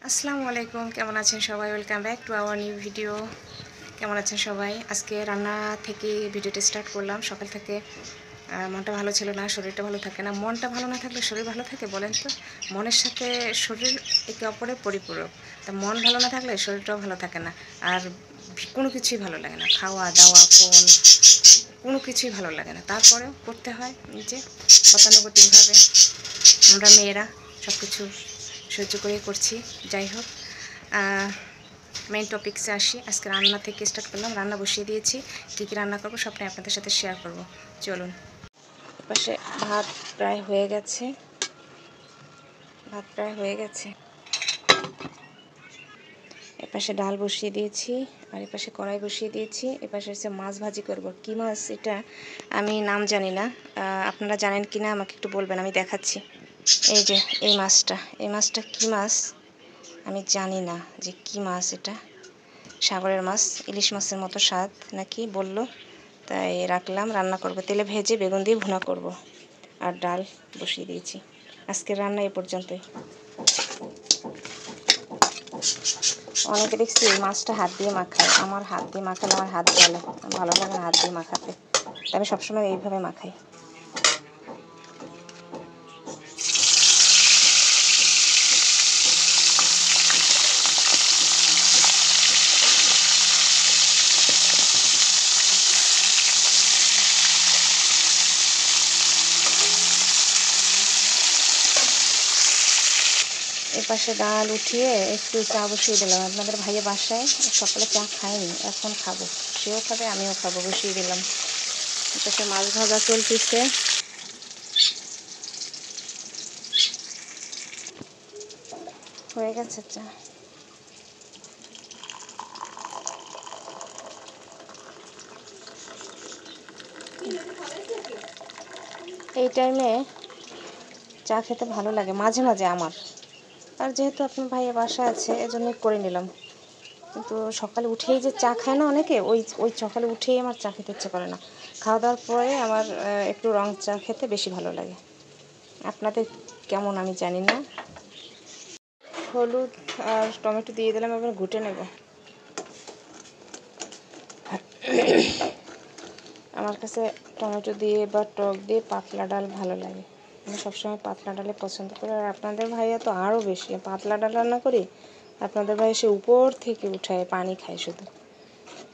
আসসালামু আলাইকুম, কেমন আছেন সবাই? Welcome back to our new video. কেমন আছেন সবাই? আজকে রান্না থেকে ভিডিওটা স্টার্ট করলাম। সকাল থেকে মনটা ভালো ছিল না, শরীরটা ভালো থাকে না। মনটা ভালো না থাকলে শরীর ভালো থাকে বলেন তো? মনের সাথে শরীর একে অপরের পরিপূরক। তা মন ভালো না থাকলে শরীরটাও ভালো থাকে না, আর কোনো কিছুই ভালো লাগে না। খাওয়া দাওয়া, ফোন, কোনো কিছুই ভালো লাগে না। তারপরেও করতে হয় যে গতানুগতিকভাবে। আমরা মেয়েরা সব কিছু সহ্য করে করছি। যাই হোক, মেইন টপিক্সে আসি। আজকে রান্না থেকে স্টার্ট করলাম, রান্না বসিয়ে দিয়েছি। কী কী রান্না করবো সবটাই আপনাদের সাথে শেয়ার করব। চলুন। পাশে ভাত প্রায় হয়ে গেছে, এপাশে ডাল বসিয়ে দিয়েছি, আর এপাশে কড়াই বসিয়ে দিয়েছি। এপাশে হচ্ছে মাছ ভাজি করব। কী মাছ এটা আমি নাম জানি না, আপনারা জানেন কি না আমাকে একটু বলবেন, আমি দেখাচ্ছি। এই যে এই মাছটা কী মাছ আমি জানি না যে কী মাছ এটা। সাগরের মাছ, ইলিশ মাছের মতো স্বাদ নাকি বলল, তাই রাখলাম। রান্না করব, তেলে ভেজে বেগুন দিয়ে ভুনা করব। আর ডাল বসিয়ে দিয়েছি। আজকের রান্না এ পর্যন্তই। অনেকে দেখছি মাছটা হাত দিয়ে মাখায়, আমার হাত দিয়ে মাখালে আমার হাত জ্বলে, ভালো লাগে না হাত দিয়ে মাখাতে, তাই আমি সবসময় এইভাবে মাখাই। এপাশে ডাল উঠিয়ে একটু চা বসিয়ে দিলাম। আপনাদের ভাইয়া বাসায় সকালে চা খায়নি, এখন খাবো, সেও খাবে আমিও খাবো, বসিয়ে দিলাম। এপাশে মাছ ভাজা চলতেছে। হয়ে গেছে চা। এই টাইমে চা খেতে ভালো লাগে মাঝে মাঝে আমার, আর যেহেতু আপনার ভাইয়ের বাসা আছে এজন্যই করে নিলাম। কিন্তু সকালে উঠেই যে চা খায় না অনেকে, ওই সকালে উঠেই আমার চা খেতে ইচ্ছে করে না। খাওয়া দাওয়ার পরে আমার একটু রং চা খেতে বেশি ভালো লাগে। আপনাদের কেমন আমি জানি না। হলুদ আর টমেটো দিয়ে দিলাম, এবার ঘুটে নেব। আমার কাছে টমেটো দিয়ে বা টক দিয়ে পাতলা ডাল ভালো লাগে। আমি সবসময় পাতলা ডালে পছন্দ করি। আর আপনাদের ভাইয়া তো আরও বেশি, পাতলা ডাল রান্না করি, আপনাদের ভাই সে উপর থেকে উঠায় পানি খায় শুধু।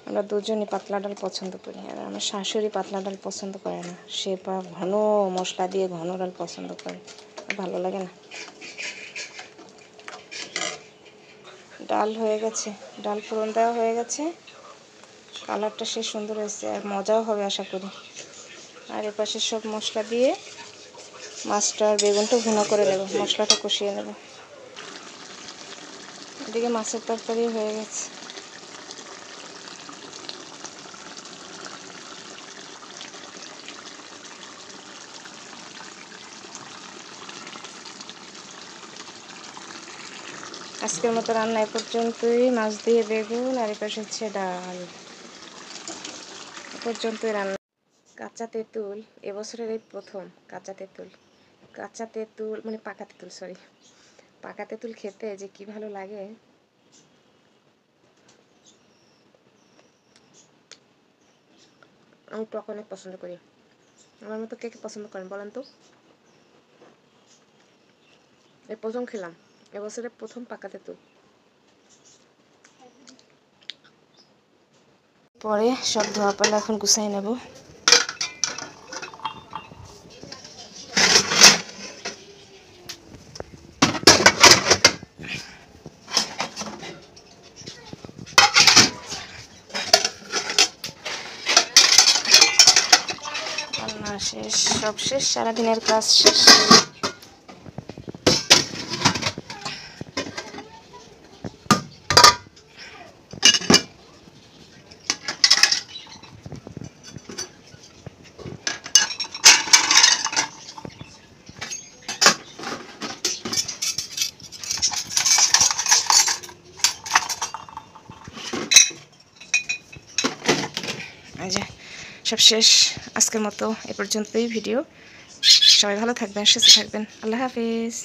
আমরা দুজনই পাতলা ডাল পছন্দ করি। আর আমার শাশুড়ি পাতলা ডাল পছন্দ করে না, সে ঘন মশলা দিয়ে ঘন ডাল পছন্দ করে, ভালো লাগে না। ডাল হয়ে গেছে, ডাল ফোড়ন দেওয়া হয়ে গেছে, কালারটা সে সুন্দর হয়েছে, আর মজাও হবে আশা করি। আর এপাশে সব মশলা দিয়ে মাছটা আর বেগুনটা ভুনা করে নেব, মশলাটা কষিয়ে নেব। এদিকে মাছের তরকারি হয়ে গেছে। আজকের মতো রান্না এ পর্যন্তই। মাছ দিয়ে বেগুন, আর এপাশে হচ্ছে ডাল, এ পর্যন্তই রান্না। কাঁচা তেঁতুল এবছরের এই প্রথম। কাঁচা তেঁতুল মানে পাকা তেঁতুল, সরি, পাকা তেঁতুল খেতে যে কি ভালো লাগে। আমি টক অনেক পছন্দ করি। আমার মতো কে কে পছন্দ করেন বলেন তো? এই প্রথম খেলাম, এবছরের প্রথম পাকা তেঁতুল। পরে সব ধোয়া পালা এখন গুছাই নেব। রান্না শেষ, সব শেষ, সারাদিনের কাজ শেষ। সব শেষ। আজকের মতো এ পর্যন্তই ভিডিও। সবাই ভালো থাকবেন, সুস্থ থাকবেন। আল্লাহ হাফিজ।